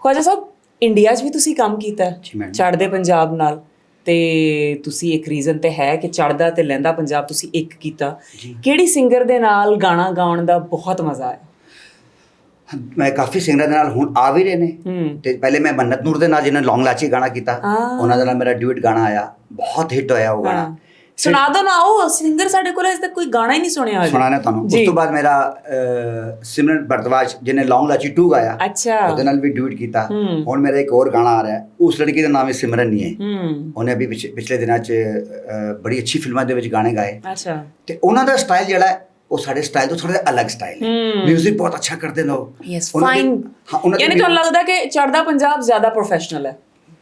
ਖਵਾਜਾ ਸਾਹਿਬ, India 'ਚ ਵੀ ਤੁਸੀਂ ਕੰਮ ਕੀਤਾ ਚੜ੍ਹਦੇ ਪੰਜਾਬ ਨਾਲ, ਤੇ ਤੁਸੀਂ ਇੱਕ ਰੀਜ਼ਨ ਤੇ ਹੈ ਕਿ ਚੜ੍ਹਦਾ ਤੇ ਲਹਿੰਦਾ ਪੰਜਾਬ ਤੁਸੀਂ ਇੱਕ ਕੀਤਾ। ਕਿਹੜੀ ਸਿੰਗਰ ਦੇ ਨਾਲ ਗਾਣਾ ਗਾਉਣ ਦਾ ਬਹੁਤ ਮਜ਼ਾ ਆਇਆ? ਮੈਂ ਕਾਫੀ ਸਿੰਗਰਾਂ ਦੇ ਨਾਲ ਹੁਣ ਆ ਵੀ ਰਹੇ ਨੇ, ਤੇ ਪਹਿਲੇ ਮੈਂ ਮੰਨਤ ਨੂਰ ਦੇ ਨਾਲ ਜਿਹਨੇ ਲੌਂਗ ਲਾਚੀ ਗਾਣਾ ਕੀਤਾ, ਉਹਨਾਂ ਦੇ ਨਾਲ ਮੇਰਾ ਡਿਊਟ ਗਾਣਾ ਆਇਆ, ਬਹੁਤ ਹਿੱਟ ਹੋਇਆ ਉਹ ਗਾਣਾ। ਸੁਣਾ ਦੋ ਨਾ, ਉਹ ਸਿੰਗਰ ਸਾਡੇ ਕੋਲ ਅਜੇ ਤੱਕ ਕੋਈ ਗਾਣਾ ਹੀ ਨਹੀਂ ਸੁਣਿਆ। ਸੁਣਾਣਾ ਤੁਹਾਨੂੰ। ਉਸ ਤੋਂ ਬਾਅਦ ਮੇਰਾ ਸਿਮਰਨ ਭਰਦਵਾਜ ਜਿਹਨੇ ਲੌਂਗ ਲਾਚੀ 2 ਗਾਇਆ, ਉਹਦੇ ਨਾਲ ਵੀ ਡਿਊਟ ਕੀਤਾ। ਹੁਣ ਮੇਰਾ ਇੱਕ ਹੋਰ ਗਾਣਾ ਆ ਰਿਹਾ, ਉਸ ਲੜਕੀ ਦਾ ਨਾਮ ਹੈ ਸਿਮਰਨ ਨਹੀਂ ਹੈ, ਉਹਨੇ ਅਭੀ ਪਿਛਲੇ ਦਿਨਾਂ 'ਚ ਬੜੀ ਅੱਛੀ ਫਿਲਮਾਂ ਦੇ ਵਿੱਚ ਗਾਣੇ ਗਾਏ। ਤੇ ਉਹਨਾਂ ਦਾ ਸਟਾਈਲ ਜਿਹੜਾ ਹੈ ਉਹ ਸਾਡੇ ਸਟਾਈਲ ਤੋਂ ਥੋੜਾ ਜਿਹਾ ਅਲੱਗ ਸਟਾਈਲ ਹੈ। ਮਿਊਜ਼ਿਕ ਬਹੁਤ ਅੱਛਾ ਕਰਦੇ ਨੇ ਉਹ। ਯਾਨੀ ਤੁਹਾਨੂੰ ਲੱਗਦਾ ਕਿ ਚੜ੍ਹਦਾ ਪੰਜਾਬ ਜ਼ਿਆਦਾ ਪ੍ਰੋਫੈਸ਼ਨਲ ਹੈ?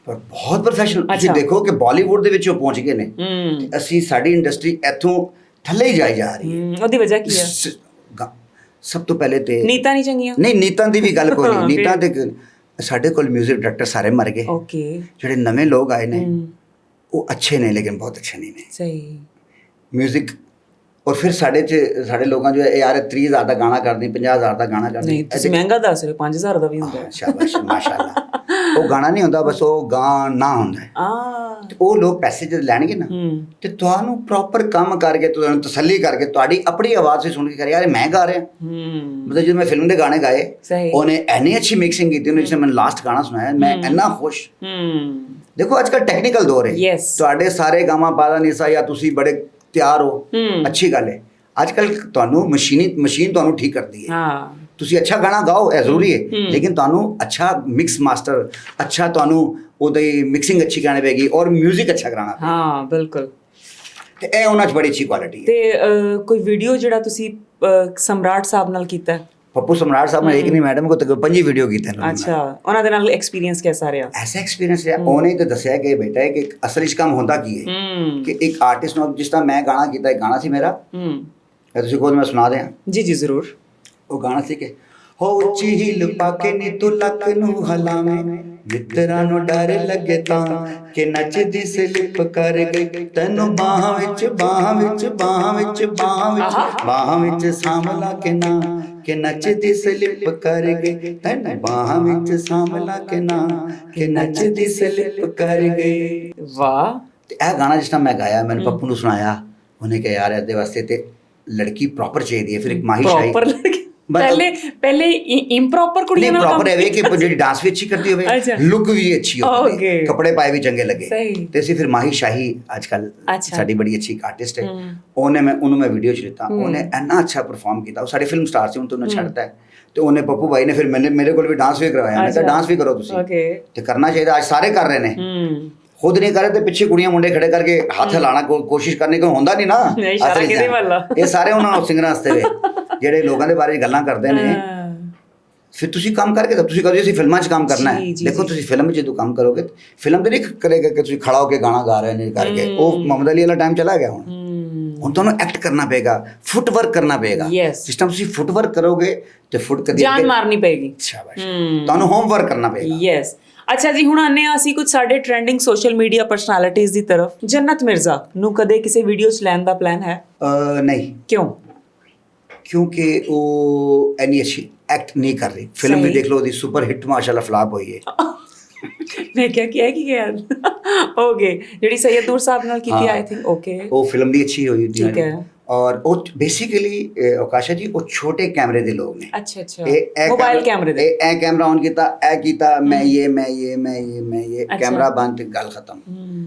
ਪਰ ਬਹੁਤ ਪ੍ਰੋਫੈਸ਼ਨਲ। ਤੁਸੀਂ ਦੇਖੋ ਕਿ ਬਾਲੀਵੁੱਡ ਦੇ ਵਿੱਚ ਉਹ ਪਹੁੰਚ ਗਏ ਨੇ, ਅਸੀਂ ਸਾਡੀ ਇੰਡਸਟਰੀ ਇੱਥੋਂ ਥੱਲੇ ਹੀ ਜਾਈ ਜਾ ਰਹੀ ਹੈ। ਉਹਦੀ ਵਜ੍ਹਾ ਕੀ ਹੈ? ਸਭ ਤੋਂ ਪਹਿਲੇ ਤੇ ਨੀਤਾਂ ਨਹੀਂ ਚੰਗੀਆਂ। ਨਹੀਂ, ਨੀਤਾਂ ਦੀ ਵੀ ਗੱਲ ਕੋਈ ਨਹੀਂ। ਨੀਤਾਂ ਦੇ ਸਾਡੇ ਕੋਲ ਮਿਊਜ਼ਿਕ ਡਾਇਰੈਕਟਰ ਸਾਰੇ ਮਰ ਗਏ। ਜਿਹੜੇ ਨਵੇਂ ਲੋਕ ਆਏ ਨੇ ਉਹ ਅੱਛੇ ਨੇ, ਲੇਕਿਨ ਬਹੁਤ ਅੱਛੇ ਨਹੀਂ ਨੇ। ਸਹੀ ਮਿਊਜ਼ਿਕ। ਔਰ ਫਿਰ ਸਾਡੇ ਲੋਕਾਂ ਜੋ ਯਾਰ 30,000 ਦਾ ਗਾਣਾ ਕਰਦੀ, 50,000 ਦਾ ਗਾਣਾ ਕਰਦੀ। ਨਹੀਂ, ਤੁਸੀਂ ਮਹਿੰਗਾ ਦੱਸ ਰਹੇ, 5,000 ਦਾ ਵੀ ਹੁੰਦਾ। ਸ਼ਾਬਾਸ਼, ਮਾਸ਼ਾਅੱਲਾ। ਉਹ ਗਾਣਾ ਨਹੀਂ ਹੁੰਦਾ, ਬਸ ਉਹ ਗਾਣਾ ਹੁੰਦਾ ਹੈ। ਤੇ ਉਹ ਲੋਕ ਪੈਸੇ ਜਦ ਲੈਣਗੇ ਨਾ, ਤੇ ਤੁਹਾਨੂੰ ਪ੍ਰੋਪਰ ਕੰਮ ਕਰਕੇ, ਤੁਹਾਨੂੰ ਤਸੱਲੀ ਕਰਕੇ, ਤੁਹਾਡੀ ਆਪਣੀ ਆਵਾਜ਼ ਸੇ ਸੁਣ ਕੇ ਕਰੇ ਯਾਰ ਮੈਂ ਗਾ ਰਿਹਾ। ਮਤਲਬ ਜਦੋਂ ਮੈਂ ਫਿਲਮ ਦੇ ਗਾਣੇ ਗਾਏ, ਉਹਨੇ ਇੰਨੀ ਅੱਛੀ ਮਿਕਸਿੰਗ ਕੀਤੀ, ਉਹਨੇ ਜਿਸ ਨੇ ਮੈਨੂੰ ਲਾਸਟ ਗਾਣਾ ਸੁਣਾਇਆ, ਮੈਂ ਇੰਨਾ ਖੁਸ਼। ਦੇਖੋ ਅੱਜ ਕੱਲ੍ਹ ਟੈਕਨੀਕਲ ਦੌਰ ਹੈ, ਤੁਹਾਡੇ ਸਾਰੇ ਗਾਮਾ ਪਾਦਾ ਨੀਸਾ ਜਾਂ ਤੁਸੀਂ ਬੜੇ ਤਿਆਰ ਹੋ, ਅੱਛੀ ਗੱਲ ਹੈ। ਅੱਜ ਕੱਲ੍ਹ ਤੁਹਾਨੂੰ ਮਸ਼ੀਨ ਤੁਹਾਨੂੰ ਠੀਕ ਕਰਦੀ ਹੈ। ਤੁਸੀਂ ਅੱਛਾ ਗਾਣਾ ਗਾਓ, ਇਹ ਜ਼ਰੂਰੀ ਹੈ, ਲੇਕਿਨ ਤੁਹਾਨੂੰ ਅੱਛਾ ਮਿਕਸ ਮਾਸਟਰ, ਅੱਛਾ ਤੁਹਾਨੂੰ ਉਹਦੀ ਮਿਕਸਿੰਗ ਅੱਛੀ ਕਰਾਉਣੀ ਪਏਗੀ, ਔਰ ਮਿਊਜ਼ਿਕ ਅੱਛਾ ਕਰਾਉਣਾ ਪਏਗਾ। ਹਾਂ ਬਿਲਕੁਲ। ਤੇ ਇਹ ਉਹਨਾਂ 'ਚ ਬੜੀ ਅੱਛੀ ਕੁਆਲਿਟੀ ਹੈ। ਤੇ ਕੋਈ ਵੀਡੀਓ ਜਿਹੜਾ ਤੁਸੀਂ ਸਮਰਾਟ ਸਾਹਿਬ ਨਾਲ ਕੀਤਾ? पप्पू सम्राट साहब ने एक नहीं मैडम को तो 5 वीडियो कीते ने। अच्छा, ਉਹਨਾਂ ਦੇ ਨਾਲ ਐਕਸਪੀਰੀਅੰਸ ਕਿਹਦਾ ਰਿਹਾ? ਐਸਾ ਐਕਸਪੀਰੀਅੰਸ ਰਿਹਾ, ਉਹਨੇ ਤਾਂ ਦੱਸਿਆ ਕਿ ਬੇਟਾ ਕਿ ਅਸਲ ਵਿੱਚ ਕੰਮ ਹੁੰਦਾ ਕੀ ਹੈ, ਕਿ ਇੱਕ ਆਰਟਿਸਟ ਨੂੰ, ਜਿਸ ਤਰ੍ਹਾਂ ਮੈਂ ਗਾਣਾ ਕੀਤਾ, ਇੱਕ ਗਾਣਾ ਸੀ ਮੇਰਾ, ਤੁਸੀਂ ਕੋਲ ਮੈਂ ਸੁਣਾ ਦਿਆਂ? ਜੀ ਜੀ ਜ਼ਰੂਰ। ਉਹ ਗਾਣਾ ਸੀ ਕਿ ਹੋ ਝੀਲ ਪਾ ਕੇ ਨੀ ਤੂੰ ਲੱਕ ਨੂੰ ਹਲਾਵੇਂ, ਮਿੱਤਰਾਂ ਨੂੰ ਡਰ ਲੱਗੇ ਤਾਂ ਕਿ ਨੱਚਦੀ ਸਲਿੱਪ ਕਰ ਗਈ, ਤੈਨੂੰ ਬਾਹਾਂ ਵਿੱਚ ਬਾਹਾਂ ਵਿੱਚ ਬਾਹਾਂ ਵਿੱਚ ਬਾਹਾਂ ਵਿੱਚ ਬਾਹਾਂ ਵਿੱਚ ਸਾਂਭਲਾ ਕੇ ਨਾ, ਕਿ ਨੱਚਦੀ ਸਲਿੱਪ ਕਰ ਗਈ, ਤੈਨੂੰ ਬਾਹਾਂ ਵਿੱਚ ਸਾਂਭਲਾ ਕੇ ਨਾ, ਕਿ ਨੱਚਦੀ ਸਲਿੱਪ ਕਰ ਗਈ। ਵਾਹ। ਤੇ ਇਹ ਗਾਣਾ ਜਿਸ ਤਰ੍ਹਾਂ ਮੈਂ ਗਾਇਆ, ਮੈਨੂੰ ਪੱਪੂ ਨੂੰ ਸੁਣਾਇਆ, ਉਹਨੇ ਕਿਹਾ ਯਾਰ ਇਹਦੇ ਵਾਸਤੇ ਤੇ ਲੜਕੀ ਪ੍ਰੋਪਰ ਚਾਹੀਦੀ ਹੈ। ਫਿਰ ਇੱਕ ਮਾਹੀ ਸ਼ਾਹੀ ਪਹਿਲੇ ਇੰਪ੍ਰੋਪਰ ਕੁੜੀਆਂ ਨਾਲ ਪ੍ਰੋਪਰ ਹੈ ਕਿ ਜਿਹੜੀ ਡਾਂਸ ਵੀ ਅੱਛੀ ਕਰਦੀ ਹੋਵੇ, ਲੁੱਕ ਵੀ ਅੱਛੀ ਹੋਵੇ, ਕੱਪੜੇ ਪਾਏ ਵੀ ਚੰਗੇ ਲੱਗੇ। ਤੇ ਅਸੀਂ ਫਿਰ ਮਾਹੀ ਸ਼ਾਹੀ ਅੱਜ ਕੱਲ ਸਾਡੀ ਬੜੀ ਅੱਛੀ ਆਰਟਿਸਟ ਹੈ, ਉਹਨੂੰ ਮੈਂ ਵੀਡੀਓ 'ਚ ਲਿੱਤਾ, ਉਹਨੇ ਇੰਨਾ ਅੱਛਾ ਪਰਫਾਰਮ ਕੀਤਾ। ਉਹ ਸਾਡੇ ਫਿਲਮ ਸਟਾਰ ਸੀ, ਹੁਣ ਤਾਂ ਉਹਨੇ ਛੱਡਤਾ ਹੈ। ਤੇ ਉਹਨੇ ਪੱਪੂ ਭਾਈ ਨੇ ਫਿਰ ਮੇਰੇ ਕੋਲ ਵੀ ਡਾਂਸ ਵੀ ਕਰਵਾਇਆ। ਮੈਂ ਕਿਹਾ ਡਾਂਸ ਵੀ ਕਰੋ ਤੁਸੀਂ, ਤੇ ਕਰਨਾ ਚਾਹੀਦਾ। ਅੱਜ ਸਾਰੇ ਕਰ ਰਹੇ ਨੇ, ਖੁਦ ਨਹੀਂ ਕਰ ਰਹੇ ਤੇ ਪਿੱਛੇ ਕੁੜੀਆਂ ਮੁੰਡੇ ਖੜੇ ਕਰਕੇ ਹੱਥ ਹਿਲਾਉਣਾ ਕੋਸ਼ਿਸ਼ ਕਰਨੀ, ਕੋਈ ਹੁੰਦਾ ਨਹੀਂ ਨਾ। ਇਹ ਸਾਰੇ ਉਹਨਾਂ ਸਿੰਗਰਾਂ ਵਾਸਤੇ ਵੇ ਜਿਹੜੇ ਲੋਕਾਂ ਦੇ ਬਾਰੇ ਗੱਲਾਂ ਕਰਦੇ ਨੇ। ਫਿਰ ਤੁਸੀਂ ਕੰਮ ਕਰਕੇ ਤੁਸੀਂ ਕਹੋ ਅਸੀਂ ਫਿਲਮਾਂ 'ਚ ਕੰਮ ਕਰਨਾ ਹੈ। ਦੇਖੋ ਤੁਸੀਂ ਫਿਲਮ 'ਚ ਜਦੋਂ ਕੰਮ ਕਰੋਗੇ, ਫਿਲਮ ਤੇ ਨਹੀਂ ਕਰੇਗਾ ਕਿ ਤੁਸੀਂ ਖੜਾ ਹੋ ਕੇ ਗਾਣਾ ਗਾ ਰਹੇ ਨੇ ਕਰਕੇ। ਉਹ ਮੁਹੰਮਦ ਅਲੀ ਵਾਲਾ ਟਾਈਮ ਚਲਾ ਗਿਆ। ਹੁਣ ਤੁਹਾਨੂੰ ਐਕਟ ਕਰਨਾ ਪਏਗਾ, ਫੁੱਟ ਵਰਕ ਕਰਨਾ ਪਏਗਾ। ਜਿਸ ਟਾਈਮ ਤੁਸੀਂ ਫੁੱਟ ਵਰਕ ਕਰੋਗੇ ਤੇ ਫੁੱਟ ਕਦੀ ਜਾਨ ਮਾਰਨੀ ਪਏਗੀ। ਸ਼ਾਬਾਸ਼, ਤੁਹਾਨੂੰ ਹੋਮ ਵਰਕ ਕਰਨਾ ਪਏਗਾ। ਯੈਸ। ਅੱਛਾ ਜੀ, ਹੁਣ ਆਨੇ ਆ ਅਸੀਂ ਕੁਝ ਸਾਡੇ ਟ੍ਰੈਂਡਿੰਗ ਸੋਸ਼ਲ ਮੀਡੀਆ ਪਰਸਨੈਲਿਟੀਜ਼ ਦੀ ਤਰਫ। ਜੰਨਤ ਮਿਰਜ਼ਾ ਨੂੰ ਕਦੇ ਕਿਸੇ ਵੀਡੀਓ 'ਚ ਲੈਣ ਦਾ ਪਲਾਨ ਹੈ? ਨਹੀਂ। ਕਿਉਂ? ਕਿਉਂਕਿ ਉਹ ਇੰਨੀ ਅੱਛੀ ਐਕਟ ਨਹੀਂ ਕਰ ਰਹੀ। ਫਿਲਮ ਵੀ ਦੇਖ ਲਓ, ਉਹਦੀ ਸੁਪਰ ਹਿੱਟ ਮਾਸ਼ਾਅੱਲਾ ਫਲਾਪ ਹੋਈ ਹੈ। ਮੈਂ ਕਿਹਾ ਓਕੇ, ਜਿਹੜੀ ਸੈਯਦ ਨੂਰ ਸਾਹਿਬ ਨਾਲ ਕੀਤੀ ਆਈ ਥਿੰਕ। ਓਕੇ, ਉਹ ਫਿਲਮ ਵੀ ਅੱਛੀ ਹੋਈ ਥੀ। ਠੀਕ ਹੈ। ਔਰ ਉਹ ਬੇਸਿਕਲੀ ਔਕਾਸ਼ਾ ਜੀ ਉਹ ਛੋਟੇ ਕੈਮਰੇ ਦੇ ਲੋਕ ਨੇ। ਅੱਛਾ ਅੱਛਾ, ਮੋਬਾਈਲ ਕੈਮਰੇ ਦੇ। ਇਹ ਕੈਮਰਾ ਔਨ ਕੀਤਾ, ਇਹ ਕੀਤਾ, ਮੈਂ ਇਹ ਕੈਮਰਾ ਬੰਦ, ਗੱਲ ਖਤਮ।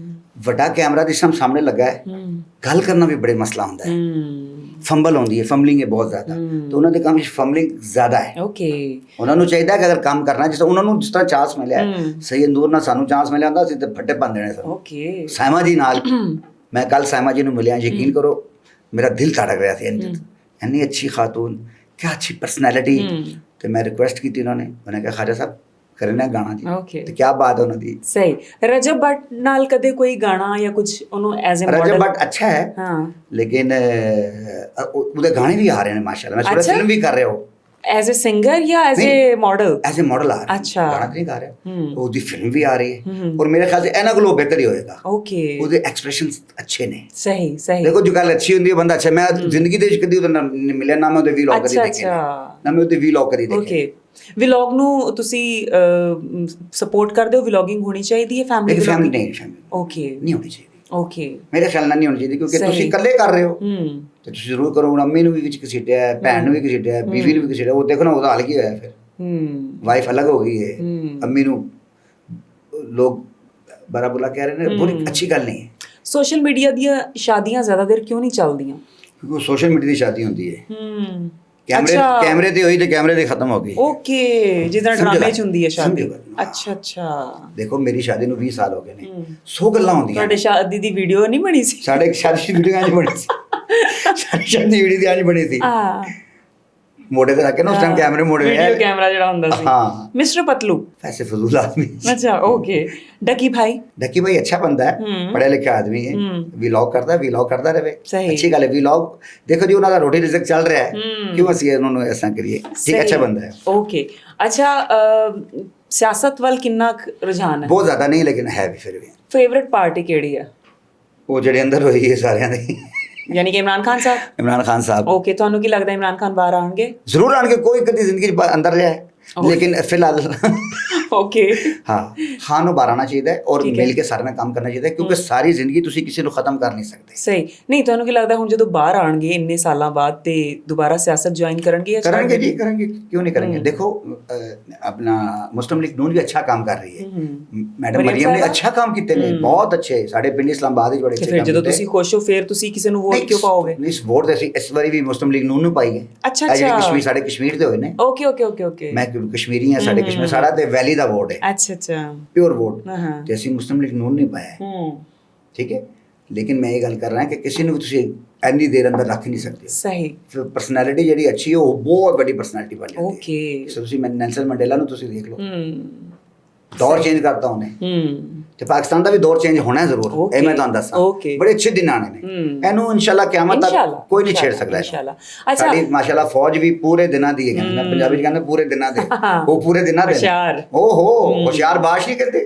ਵੱਡਾ ਕੈਮਰਾ ਜਿਸ ਟਾਈਮ ਸਾਹਮਣੇ ਲੱਗਾ ਹੈ, ਗੱਲ ਕਰਨਾ ਵੀ ਬੜੇ ਮਸਲਾ ਹੁੰਦਾ ਹੈ। ਫੰਬਲ ਹੁੰਦੀ ਹੈ, ਫੰਬਲਿੰਗ ਹੈ ਬਹੁਤ ਜ਼ਿਆਦਾ। ਤੇ ਉਹਨਾਂ ਦੇ ਕੰਮ ਵਿੱਚ ਫੰਬਲਿੰਗ ਜ਼ਿਆਦਾ ਹੈ। ਓਕੇ, ਉਹਨਾਂ ਨੂੰ ਚਾਹੀਦਾ ਕਿ ਅਗਰ ਕੰਮ ਕਰਨਾ, ਜਿਸ ਤਰ੍ਹਾਂ ਉਹਨਾਂ ਨੂੰ ਜਿਸ ਤਰ੍ਹਾਂ ਚਾਂਸ ਮਿਲਿਆ, ਸੈਯਦ ਨੂਰ ਨਾਲ ਸਾਨੂੰ ਚਾਂਸ ਮਿਲਿਆ ਹੁੰਦਾ ਸੀ ਤੇ ਫੱਟੇ ਭੰਨ ਦੇਣੇ ਸਨ। ਓਕੇ, ਸਾਇਮਾ ਜੀ ਨਾਲ ਮੈਂ ਕੱਲ ਸਾਇਮਾ ਜੀ ਨੂੰ ਮਿਲਿਆ, ਯਕੀਨ ਕਰੋ ਮੇਰਾ ਦਿਲ ਧੜਕ ਰਿਹਾ ਸੀ। ਇੰਨੀ ਅੱਛੀ ਖਾਤੂਨ, ਕਿਆ ਅੱਛੀ ਪਰਸਨੈਲਿਟੀ। ਤੇ ਮੈਂ ਰਿਕੁਐਸਟ ਕੀਤੀ ਉਹਨਾਂ ਨੇ, ਉਹਨੇ ਕਿਹਾ ਖਾਜਾ ਸਾਹਿਬ ਕਰਨਾ ਗਾਣਾ ਜੀ। ਤੇ ਕਿਆ ਬਾਤ ਹੈ ਉਹਨਾਂ ਦੀ। ਸਹੀ। ਰਜਬ ਭੱਟ ਨਾਲ ਕਦੇ ਕੋਈ ਗਾਣਾ ਜਾਂ ਕੁਝ ਉਹਨੂੰ ਐਜ਼ ਅ ਰਜਬ ਭੱਟ ਅੱਛਾ ਹੈ, ਲੇਕਿਨ ਉਹਦੇ ਗਾਣੇ ਵੀ ਆ ਰਹੇ ਨੇ ਮਾਸ਼ਾਅੱਲਾ। ਮੈਂ ਥੋੜਾ ਫਿਲਮ ਵੀ ਕਰ ਰਿਹਾ ਉਹ ਐਜ਼ ਅ ਸਿੰਗਰ ਜਾਂ as a model? As a model ਆ ਰਿਹਾ। ਅੱਛਾ, ਗਾਣਾ ਨਹੀਂ ਗਾ ਰਿਹਾ, ਉਹਦੀ ਫਿਲਮ ਵੀ ਆ ਰਹੀ ਹੈ। ਔਰ ਮੇਰੇ ਖਿਆਲ ਸੇ ਇਹਨਾਂ ਕੋਲੋਂ ਬਿਹਤਰ ਹੀ ਹੋਏਗਾ। ਓਕੇ, ਉਹਦੇ ਐਕਸਪ੍ਰੈਸ਼ਨਸ ਅੱਛੇ ਨੇ। ਸਹੀ ਸਹੀ। ਦੇਖੋ ਜੋ ਗੱਲ ਅੱਛੀ ਹੁੰਦੀ ਹੈ, ਬੰਦਾ ਅੱਛਾ। ਮੈਂ ਜ਼ਿੰਦਗੀ ਦੇ ਵਿੱਚ ਕਦੀ ਉਹਦਾ ਮਿਲਿਆ ਨਾ, ਮੈਂ ਉਹਦੇ ਵੀਲੌਗ ਕਦੀ ਦੇਖੇ ਨਾ, ਮੈਂ ਉਹਦੇ ਵੀਲੌਗ ਕਦੀ ਦੇਖੇ। ਵਲੌਗ ਨੂੰ ਤੁਸੀਂ ਸਪੋਰਟ ਕਰਦੇ ਹੋ? ਵਲੌਗਿੰਗ ਹੋਣੀ ਚਾਹੀਦੀ ਹੈ ਫੈਮਿਲੀ ਵਲੌਗਿੰਗ? ਨਹੀਂ, ਫੈਮਿਲੀ ਓਕੇ, ਨਹੀਂ ਹੋਣੀ ਚਾਹੀਦੀ। ਓਕੇ, ਮੇਰੇ ਖਿਆਲ ਨਾਲ ਨਹੀਂ ਹੋਣੀ ਚਾਹੀਦੀ, ਕਿਉਂਕਿ ਤੁਸੀਂ ਇਕੱਲੇ ਕਰ ਰਹੇ ਹੋ ਤੇ ਤੁਸੀਂ ਜ਼ਰੂਰ ਕਰੋ। ਹੁਣ ਅੰਮੀ ਨੂੰ ਵੀ ਵਿੱਚ ਘਸੀਟਿਆ, ਭੈਣ ਨੂੰ ਵੀ ਘਸੀਟਿਆ, ਬੀਵੀ ਨੂੰ ਵੀ ਘਸੀਟਿਆ, ਉਹ ਦੇਖੋ ਨਾ ਉਹਦਾ ਹਾਲ ਕੀ ਹੋਇਆ ਫਿਰ। ਵਾਈਫ ਅਲੱਗ ਹੋ ਗਈ ਹੈ, ਅੰਮੀ ਨੂੰ ਲੋਕ ਬੜਾ ਬੁਲਾ ਕਹਿ ਰਹੇ ਨੇ, ਬੜੀ ਅੱਛੀ ਗੱਲ ਨਹੀਂ ਹੈ। ਸੋਸ਼ਲ ਮੀਡੀਆ ਦੀਆਂ ਸ਼ਾਦੀਆਂ ਜ਼ਿਆਦਾ ਦੇਰ ਕਿਉਂ ਨਹੀਂ ਚੱਲਦੀਆਂ? ਕਿਉਂਕਿ ਸੋਸ਼ਲ ਮੀਡੀਆ ਦੀ ਸ਼ਾਦੀ ਹੁੰਦੀ ਹੈ, ਕੈਮਰੇ ਤੇ ਹੋਈ ਤੇ ਕੈਮਰੇ ਤੇ ਖਤਮ ਹੋ ਗਈ। ਓਕੇ, ਜਿੱਦਾਂ ਡਰਾਮੇ ਚ ਹੁੰਦੀ ਹੈ ਸ਼ਾਦੀ। ਅੱਛਾ ਅੱਛਾ। ਦੇਖੋ ਮੇਰੀ ਸ਼ਾਦੀ ਨੂੰ 20 ਸਾਲ ਹੋ ਗਏ ਨੇ, 100 ਗੱਲਾਂ ਹੁੰਦੀਆਂ। ਤੁਹਾਡੇ ਸ਼ਾਦੀ ਦੀ ਵੀਡੀਓ ਨਹੀਂ ਬਣੀ ਸੀ? ਸਾਡੇ ਸ਼ਾਦੀ ਦੀ ਵੀਡੀਓ ਅੱਜ ਬਣੀ ਸੀ, ਸਾਡੀ ਸ਼ਾਦੀ ਦੀ ਵੀਡੀਓ ਅੱਜ ਬਣੀ ਸੀ। ਮੋੜੇ ਤੇ ਰੱਖ ਕੇ ਨਾ ਉਸ ਟਾਈਮ ਕੈਮਰੇ ਮੋੜੇ ਹੋਏ, ਵੀਡੀਓ ਕੈਮਰਾ ਜਿਹੜਾ ਹੁੰਦਾ ਸੀ। ਹਾਂ, ਮਿਸਟਰ ਪਤਲੂ ਵੈਸੇ ਫਜ਼ੂਲ ਆਦਮੀ। ਅੱਛਾ, ਓਕੇ। ਡੱਕੀ ਭਾਈ? ਡੱਕੀ ਭਾਈ ਅੱਛਾ ਬੰਦਾ ਹੈ, ਪੜ੍ਹਿਆ ਲਿਖਿਆ ਆਦਮੀ ਹੈ, ਵਲੌਗ ਕਰਦਾ ਰਹੇ, ਅੱਛੀ ਗੱਲ ਹੈ। ਵਲੌਗ ਦੇਖੋ ਜੀ, ਉਹਨਾਂ ਦਾ ਰੋਟੀ ਰਿਜ਼ਕ ਚੱਲ ਰਿਹਾ ਹੈ, ਕਿਉਂ ਅਸੀਂ ਉਹਨਾਂ ਨੂੰ ਐਸਾ ਕਰੀਏ? ਠੀਕ, ਅੱਛਾ ਬੰਦਾ ਹੈ। ਓਕੇ, ਅੱਛਾ। ਸਿਆਸਤ ਵੱਲ ਕਿੰਨਾ ਰੁਝਾਨ ਹੈ? ਬਹੁਤ ਜ਼ਿਆਦਾ ਨਹੀਂ, ਲੇਕਿਨ ਹੈ ਵੀ ਫਿਰ ਵੀ। ਫੇਵਰਿਟ ਪਾਰਟੀ ਕਿਹੜੀ ਹੈ? ਉਹ ਜਿਹੜੇ ਅੰਦਰ ਹੋਈ ਹੈ ਸਾਰਿਆਂ ਦੀ, ਯਾਨੀ ਕਿ ਇਮਰਾਨ ਖਾਨ ਸਾਹਿਬ? ਇਮਰਾਨ ਖਾਨ ਸਾਹਿਬ। ਓਕੇ, ਤੁਹਾਨੂੰ ਕੀ ਲੱਗਦਾ ਇਮਰਾਨ ਖਾਨ ਬਾਹਰ ਆਉਣਗੇ? ਜ਼ਰੂਰ ਆਉਣਗੇ, ਕੋਈ ਕਦੀ ਜ਼ਿੰਦਗੀ 'ਚ ਅੰਦਰ ਰਿਹਾ ਹੈ, ਲੇਕਿਨ ਫਿਲਹਾਲ ਓਕੇ। ਹਾਂ, ਖਾਨ ਨੂੰ ਬਾਹਰ ਆਉਣਾ ਚਾਹੀਦਾ ਹੈ ਔਰ ਮਿਲ ਕੇ ਸਾਰੇ ਨਾਲ ਕੰਮ ਕਰਨਾ ਚਾਹੀਦਾ ਹੈ, ਕਿਉਂਕਿ ਸਾਰੀ ਜ਼ਿੰਦਗੀ ਤੁਸੀਂ ਕਿਸੇ ਨੂੰ ਖਤਮ ਕਰ ਨਹੀਂ ਸਕਦੇ। ਸਹੀ। ਨਹੀਂ, ਤੁਹਾਨੂੰ ਕੀ ਲੱਗਦਾ ਹੁਣ ਜਦੋਂ ਬਾਹਰ ਆਉਣਗੇ ਇੰਨੇ ਸਾਲਾਂ ਬਾਅਦ ਤੇ ਦੁਬਾਰਾ ਸਿਆਸਤ ਜੁਆਇਨ ਕਰਨਗੇ? ਕਰਾਂਗੇ ਜੀ, ਕਰਾਂਗੇ, ਕਿਉਂ ਨਹੀਂ ਕਰਾਂਗੇ। ਦੇਖੋ ਆਪਣਾ ਮੁਸਲਿਮ ਲੀਗ ਨੂਨ ਵੀ ਅੱਛਾ ਕੰਮ ਕਰ ਰਹੀ ਹੈ, ਮੈਡਮ ਮਰੀਮ ਨੇ ਅੱਛਾ ਕੰਮ ਕੀਤੇ ਨੇ, ਬਹੁਤ ਅੱਛੇ। ਸਾਡੇ ਪਿੰਡ ਇਸਲਾਮਾਬਾਦ ਵਿੱਚ ਬੜੇ ਅੱਛੇ ਕੰਮ ਕੀਤੇ। ਜਦੋਂ ਤੁਸੀਂ ਖੁਸ਼ ਹੋ ਫਿਰ ਤੁਸੀਂ ਕਿਸੇ ਨੂੰ ਵੋਟ ਕਿਉਂ ਪਾਓਗੇ? ਨਹੀਂ, ਵੋਟ ਅਸੀਂ ਇਸ ਵਾਰੀ ਵੀ ਮੁਸਲਿਮ ਲੀਗ ਨੂਨ ਨੂੰ ਪਾਈ ਹੈ। ਅੱਛਾ ਅੱਛਾ। ਕਸ਼ਮੀਰ, ਸਾਡੇ ਕਸ਼ਮੀਰ ਦੇ ਹੋਏ ਨੇ। Okay okay okay okay. ਮੈਂ ਕਸ਼ਮੀਰੀ ਹਾਂ, ਸਾਡੇ ਕਸ਼ਮੀਰ ਸਾਡਾ ਤੇ ਵੈਲੀ ਦਾ ਵੋਟ ਹੈ। ਅੱਛਾ ਅੱਛਾ, ਪਿਓਰ ਵੋਟ। ਤੇ ਅਸੀਂ ਮੁਸਲਿਮ ਲੀਗ ਨੂਨ ਨਹੀਂ ਪਾਇਆ, ਠੀਕ ਹੈ। ਲੇਕਿਨ ਮੈਂ ਇਹ ਗੱਲ ਕਰ ਰਿਹਾ ਕਿ ਕਿਸੇ ਨੂੰ ਤੁਸੀਂ ਇੰਨੀ ਦੇਰ ਅੰਦਰ ਰੱਖ ਨਹੀਂ ਸਕਦੇ। ਸਹੀ। ਪਰਸਨੈਲਿਟੀ ਜਿਹੜੀ ਅੱਛੀ ਹੈ, ਉਹ ਬਹੁਤ ਵੱਡੀ ਪਰਸਨੈਲਿਟੀ ਬਣ ਜਾਂਦੀ ਹੈ। ਓਕੇ। ਤੁਸੀਂ ਨੈਲਸਨ ਮੰਡੇਲਾ ਨੂੰ ਤੁਸੀਂ ਦੇਖ ਲਓ, ਦੌਰ ਚੇਂਜ ਕਰਤਾ ਉਹਨੇ, ਤੇ ਪਾਕਿਸਤਾਨ ਦਾ ਵੀ ਦੌਰ ਚੇਂਜ ਹੋਣਾ ਜ਼ਰੂਰ, ਇਹ ਮੈਂ ਤੁਹਾਨੂੰ ਦੱਸਾਂ। ਬੜੇ ਅੱਛੇ ਦਿਨ ਆਣੇ ਨੇ, ਇਹਨੂੰ ਇਨਸ਼ਾਅੱਲਾ ਕਿਆਮਤ ਤੱਕ ਕੋਈ ਨਹੀਂ ਛੇੜ ਸਕਦਾ। ਸਾਡੀ ਮਾਸ਼ਾਅੱਲਾ ਫੌਜ ਵੀ ਪੂਰੇ ਦਿਨਾਂ ਦੀ ਹੈ, ਕਹਿੰਦੇ ਪੰਜਾਬੀ ਚ ਕਹਿੰਦੇ ਪੂਰੇ ਦਿਨਾਂ ਦੇ, ਉਹ ਪੂਰੇ ਦਿਨਾਂ ਦੇ। ਓਹੋ, ਹੁਸ਼ਿਆਰ ਬਾਸ਼ ਨਹੀਂ ਕਰਦੇ,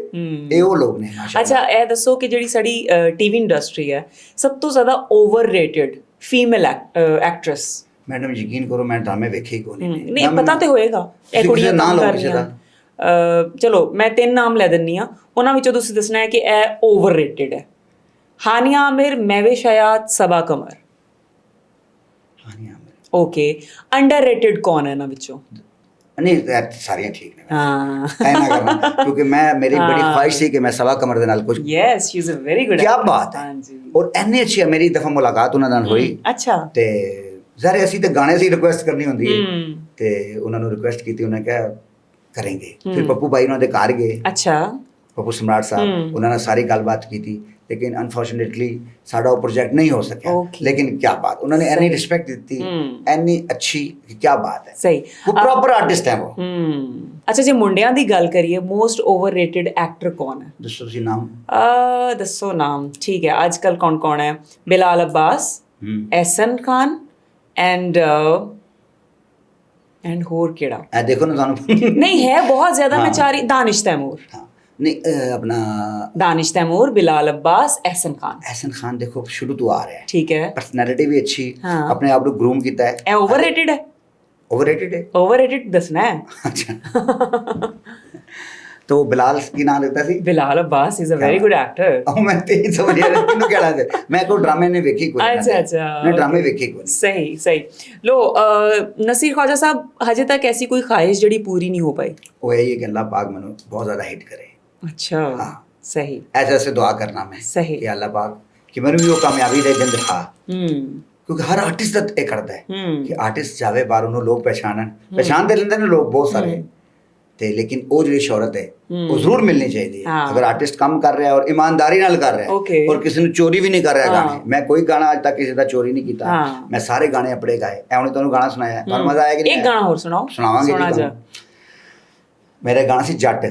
ਇਹ ਉਹ ਲੋਕ ਨੇ ਮਾਸ਼ਾਅੱਲਾ। ਅੱਛਾ, ਇਹ ਦੱਸੋ ਕਿ ਜਿਹੜੀ ਸਾਡੀ ਟੀਵੀ ਇੰਡਸਟਰੀ ਹੈ, ਸਭ ਤੋਂ ਜ਼ਿਆਦਾ ਓਵਰਰੇਟਡ ਫੀਮੇਲ ਐਕਟਰੈਸ? ਮੈਡਮ ਯਕੀਨ ਕਰੋ, ਮੈਂ ਡਰਾਮੇ ਵੇਖੇ ਹੀ ਕੋਈ ਨਹੀਂ। ਨਹੀਂ, ਪਤਾ ਤੇ ਹੋਏਗਾ ਇਹ ਕੁੜੀਆਂ ਕੰਮ ਕਰ ਰਹੀਆਂ। ਚਲੋ ਮੈਂ 3 ਨਾਮ ਲੈ ਦਿੰਨੀ ਆ, ਉਹਨਾਂ ਵਿੱਚੋਂ ਤੁਸੀਂ ਦੱਸਣਾ ਹੈ ਕਿ ਇਹ ਓਵਰਰੇਟਡ ਹੈ। ਹਾਨੀਆ ਆਮਿਰ, ਮਹਿਵਿਸ਼ ਹਯਾਤ, ਸਬਾ ਕਮਰ। ਹਾਨੀਆ ਆਮਿਰ। ਓਕੇ। ਅੰਡਰਰੇਟਡ ਕੌਣ ਹੈ ਇਹਨਾਂ ਵਿੱਚੋਂ? ਨਹੀਂ, ਸਾਰੀਆਂ ਠੀਕ ਨੇ। ਹਾਂ, ਐ ਨਾ ਕਰਨਾ, ਕਿਉਂਕਿ ਮੇਰੀ ਬੜੀ ਖੁਆਇਸ਼ ਸੀ ਕਿ ਮੈਂ ਸਬਾ ਕਮਰ ਦੇ ਨਾਲ ਕੁਝ। Yes, she is a very good. ਕੀ ਬਾਤ ਹੈ। ਔਰ ਐਨੇ ਅੱਛੀ ਮੇਰੀ ਦਫਾ ਮੁਲਾਕਾਤ ਉਹਨਾਂ ਨਾਲ ਹੋਈ। ਅੱਛਾ। ਤੇ ਜ਼ਾਰੇ ਅਸੀਂ ਤੇ ਗਾਣੇ ਸੀ ਰਿਕੁਐਸਟ ਕਰਨੀ ਹੁੰਦੀ ਹੈ, ਤੇ ਉਹਨਾਂ ਨੂੰ ਰਿਕੁਐਸਟ ਕੀਤੀ, ਉਹਨੇ ਕਿਹਾ ਕरेंगे। फिर पप्पू भाई उन्होंने घर गए। अच्छा। पप्पू सम्राट साहब, उन्होंने सारी गलबात की थी, लेकिन अनफॉर्चुनेटली साड़ा वो प्रोजेक्ट नहीं हो सका। लेकिन क्या बात, उन्होंने एनी रिस्पेक्ट दी, एनी अच्छी, क्या बात है। सही, वो प्रॉपर आर्टिस्ट है वो। अच्छा जी, मुंडियां दी गल करिए, मोस्ट ओवररेटेड एक्टर कौन है? दसो तुसी नाम। दसो नाम। ठीक है, आजकल कौन कौन है? बिलाल अब्बास, एहसन खान एंड ਹੋਰ ਕਿਹੜਾ? ਇਹ ਦੇਖੋ ਨਾ ਤੁਹਾਨੂੰ। ਨਹੀਂ ਹੈ ਬਹੁਤ ਜ਼ਿਆਦਾ, ਮੈਂ ਚਾਹ ਰਹੀ। ਦਾਨਿਸ਼ ਤੈਮੂਰ। ਨਹੀਂ, ਆਪਣਾ ਦਾਨਿਸ਼ ਤੈਮੂਰ, ਬਿਲਾਲ ਅब्बास, ਅਹਿਸਨ ਖਾਨ। ਅਹਿਸਨ ਖਾਨ ਦੇਖੋ ਸ਼ੁਰੂ ਤੋਂ ਆ ਰਿਹਾ ਹੈ, ਠੀਕ ਹੈ, ਪਰਸਨੈਲਿਟੀ ਵੀ ਅੱਛੀ, ਆਪਣੇ ਆਪ ਨੂੰ ਗਰੂਮ ਕੀਤਾ ਹੈ। ਇਹ ਓਵਰਰੇਟਡ ਹੈ? ਓਵਰਰੇਟਡ ਹੈ। ਓਵਰਰੇਟਡ ਦੱਸਣਾ ਹੈ। ਅੱਛਾ। तो बिलाल की नाम लेता सी? Bilal Abbas is a very good actor। मैं तेज समझ रहा किन्नू कहना थे, मैं कोई ड्रामे ने वेखी कोई। अच्छा अच्छा, मैं ड्रामे वेखे कोई। सही सही। लो नसीर ख्वाजा साहब, हजे तक ऐसी कोई ख्वाहिश जड़ी पूरी नहीं हो पाई? वो यही है कि अल्लाह पाक मैंने बहुत ज्यादा हिट करे। अच्छा। हाँ, सही। ऐसे ऐसे दुआ करना मैं, सही, कि अल्लाह पाक कि मैंने भी वो कामयाबी दे दिन दिखा। क्योंकि हर आर्टिस्ट का एक करता है कि आर्टिस्ट जावे बाहर उन्होंने लोग पहचान दे लेंदे ने लोग बहुत सारे, ਤੇ ਲੇਕਿਨ ਉਹ ਜਿਹੜੀ ਸ਼ੋਹਰਤ ਹੈ ਉਹ ਜ਼ਰੂਰ ਮਿਲਣੀ ਚਾਹੀਦੀ ਹੈ। ਅਗਰ ਆਰਟਿਸਟ ਕੰਮ ਕਰ ਰਿਹਾ ਔਰ ਇਮਾਨਦਾਰੀ ਨਾਲ ਕਰ ਰਿਹਾ ਔਰ ਕਿਸੇ ਨੂੰ ਚੋਰੀ ਵੀ ਨਹੀਂ ਕਰ ਰਿਹਾ ਗਾਣੇ। ਮੈਂ ਕੋਈ ਗਾਣਾ ਅੱਜ ਤੱਕ ਕਿਸੇ ਦਾ ਚੋਰੀ ਨਹੀਂ ਕੀਤਾ, ਮੈਂ ਸਾਰੇ ਗਾਣੇ ਆਪਣੇ ਗਾਏ। ਐ ਹੁਣ ਤੁਹਾਨੂੰ ਗਾਣਾ ਸੁਣਾਇਆ, ਤੁਹਾਨੂੰ ਮਜ਼ਾ ਆਇਆ ਕਿ ਨਹੀਂ? ਇੱਕ ਗਾਣਾ ਹੋਰ ਸੁਣਾਓ। ਸੁਣਾਵਾਂਗੇ। ਮੇਰਾ ਗਾਣਾ ਸੀ ਜੱਟ।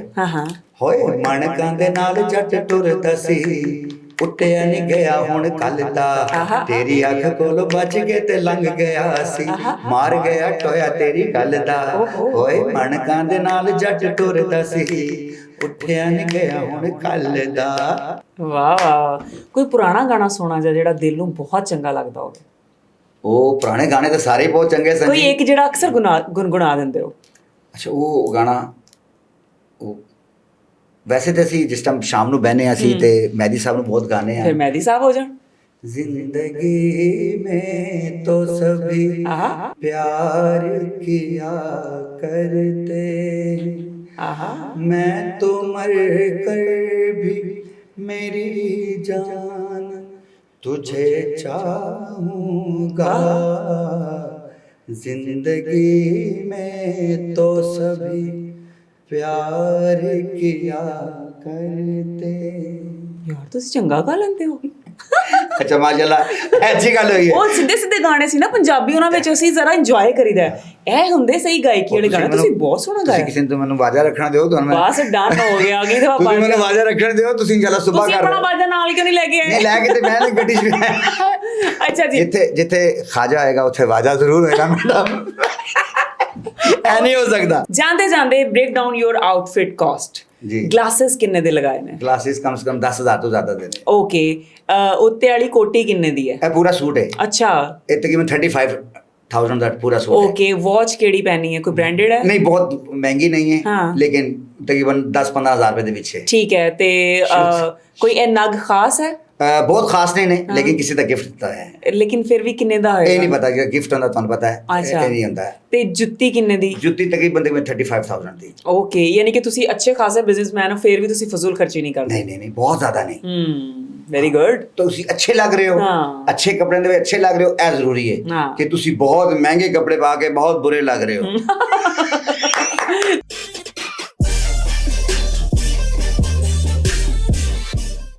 ਹੋਏ ਮਣਕਾਂ ਦੇ ਨਾਲ ਜੱਟ ਟੁਰਦਾ ਸੀ, ਉੱਟਿਆ ਨਹੀਂ ਗਿਆ ਹੁਣ ਕੱਲ ਦਾ, ਤੇਰੀ ਅੱਖ ਕੋਲ ਬਚ ਕੇ ਤੇ ਲੰਘ ਗਿਆ ਸੀ, ਮਾਰ ਗਿਆ ਟੋਇਆ ਤੇਰੀ ਗੱਲ ਦਾ। ਓਏ ਮਣਕਾਂ ਦੇ ਨਾਲ ਜੱਟ ਟੁਰਦਾ ਸੀ, ਉੱਠਿਆ ਨਹੀਂ ਗਿਆ ਹੁਣ ਕੱਲ ਦਾ। ਵਾਹ ਵਾਹ। ਕੋਈ ਪੁਰਾਣਾ ਗਾਣਾ ਸੁਣਾ ਜਿਹੜਾ ਦਿਲ ਨੂੰ ਬਹੁਤ ਚੰਗਾ ਲੱਗਦਾ ਹੋਵੇ? ਉਹ ਪੁਰਾਣੇ ਗਾਣੇ ਤਾਂ ਸਾਰੇ ਬਹੁਤ ਚੰਗੇ ਸਨ। ਕੋਈ ਇੱਕ ਜਿਹੜਾ ਅਕਸਰ ਗੁਨਗੁਣਾ ਦਿੰਦੇ ਹੋ? ਅੱਛਾ ਉਹ ਗਾਣਾ ਉਹ ਵੈਸੇ ਤਾਂ ਅਸੀਂ ਜਿਸ ਟਾਈਮ ਸ਼ਾਮ ਨੂੰ ਬਹਿਨੇ ਅਸੀਂ ਤੇ ਮਹਿਦੀ ਸਾਹਿਬ ਨੂੰ ਬਹੁਤ ਗਾਣੇ ਆ। ਫਿਰ ਮਹਿਦੀ ਸਾਹਿਬ ਹੋ ਜਾਣ। जिंदगी में तो सभी प्यार किया करते, मैं तो मर कर भी मेरी जान तुझे चाहूँगा, जिंदगी में तो सभी प्यार किया करते। ਯਾਰ ਤੁਸੀਂ ਚੰਗਾ ਗਾ ਲੈਂਦੇ ਹੋ। ਅੱਛਾ ਮਾਸ਼ਾਅੱਲਾ ਐਸੀ ਗੱਲ ਹੋਈ ਹੈ। ਉਹ ਸਿੱਧੇ ਸਿੱਧੇ ਗਾਣੇ ਸੀ ਨਾ ਪੰਜਾਬੀ, ਉਹਨਾਂ ਵਿੱਚ ਅਸੀਂ ਜ਼ਰਾ ਇੰਜੋਏ ਕਰੀਦਾ। ਇਹ ਹੁੰਦੇ ਸਹੀ ਗਾਇਕੀ ਵਾਲੇ ਗਾਣੇ। ਤੁਸੀਂ ਬਹੁਤ ਸੋਹਣਾ ਗਾਇਆ। ਤੁਸੀਂ ਕਿਸੇ ਨੂੰ ਮੈਨੂੰ ਵਾਜਾ ਰੱਖਣਾ ਦਿਓ ਤੁਹਾਨੂੰ। ਬਸ ਡਨ ਹੋ ਗਿਆ ਅਗਲੀ ਦਫਾ। ਤੁਸੀਂ ਮੈਨੂੰ ਵਾਜਾ ਰੱਖਣ ਦਿਓ। ਤੁਸੀਂ ਚਲਾ ਸੁਬਾ ਕਰ। ਤੁਸੀਂ ਆਪਣਾ ਵਾਜਾ ਨਾਲ ਕਿਉਂ ਨਹੀਂ ਲੈ ਕੇ ਆਏ? ਨਹੀਂ ਲੈ ਕੇ ਤੇ ਮੈਂ ਗੱਡੀ ਚ। ਅੱਛਾ ਜੀ। ਜਿੱਥੇ ਖਾਜਾ ਆਏਗਾ ਉੱਥੇ ਵਾਜਾ ਜ਼ਰੂਰ ਹੋਏਗਾ ਮੈਡਮ। ਐ ਨਹੀਂ ਹੋ ਸਕਦਾ। ਜਾਂਦੇ ਜਾਂਦੇ ਬ੍ਰੇਕ ਡਾਊਨ ਯੋਰ ਆਊਟਫਿਟ ਕਾਸਟ। ਜੀ ਗਲਾਸਿਸ ਕਿੰਨੇ ਦੇ ਲਗਾਏ ਨੇ? ਗਲਾਸਿਸ ਕਮ ਸੇ ਕਮ 10,000 ਤੋਂ ਜ਼ਿਆਦਾ ਦੇ ਨੇ। ਓਕੇ। ਉੱਤੇ ਵਾਲੀ ਕੋਟੀ ਕਿੰਨੇ ਦੀ ਹੈ? ਇਹ ਪੂਰਾ ਸੂਟ ਹੈ। ਅੱਛਾ। ਇਹ ਤਕਰੀਬਨ 35,000 ਦਾ ਪੂਰਾ सूट है। ओके। वॉच केड़ी पहनी है? कोई ब्रांडेड है? नहीं बहुत महंगी नहीं है। हाँ। लेकिन तकरीबन 10-15 हज़ार रुपए ਦੇ ਵਿੱਚ ਹੈ। ठीक है। ਤੇ ਕੋਈ ਇਹ ਨਗ ਖਾਸ ਹੈ? ਬਹੁਤ ਖਾਸ ਨਹੀਂ ਨੇ ਲੇਕਿਨ ਕਿਸੇ ਦਾ ਗਿਫਟ ਦਿੱਤਾ ਹੈ। ਲੇਕਿਨ ਫਿਰ ਵੀ ਕਿੰਨੇ ਦਾ ਹੋਏਗਾ? ਇਹ ਨਹੀਂ ਪਤਾ ਕਿ ਗਿਫਟ ਹੁੰਦਾ ਤੁਹਾਨੂੰ ਪਤਾ ਹੈ। ਇਹ ਨਹੀਂ ਹੁੰਦਾ। ਤੇ ਜੁੱਤੀ ਕਿੰਨੇ ਦੀ? ਜੁੱਤੀ ਤਕਰੀਬਨ 35,000 ਦੀ। ਓਕੇ। ਯਾਨੀ ਕਿ ਤੁਸੀਂ ਅੱਛੇ ਖਾਸੇ ਬਿਜ਼ਨਸਮੈਨ ਹੋ ਫਿਰ ਵੀ ਤੁਸੀਂ ਫਜ਼ੂਲ ਖਰਚੀ ਨਹੀਂ ਕਰਦੇ? ਨਹੀਂ ਬਹੁਤ ਜ਼ਿਆਦਾ ਨਹੀਂ। Very good. ਤੁਸੀਂ ਅੱਛੇ ਲੱਗ ਰਹੇ ਹੋ। ਅੱਛੇ ਕੱਪੜਿਆਂ ਦੇ ਵਿੱਚ ਅੱਛੇ ਲੱਗ ਰਹੇ ਹੋ। ਇਹ ਜ਼ਰੂਰੀ ਹੈ ਕਿ ਤੁਸੀਂ ਬਹੁਤ ਮਹਿੰਗੇ ਕੱਪੜੇ ਪਾ ਕੇ ਬਹੁਤ ਬੁਰੇ ਲੱਗ ਰਹੇ ਹੋ।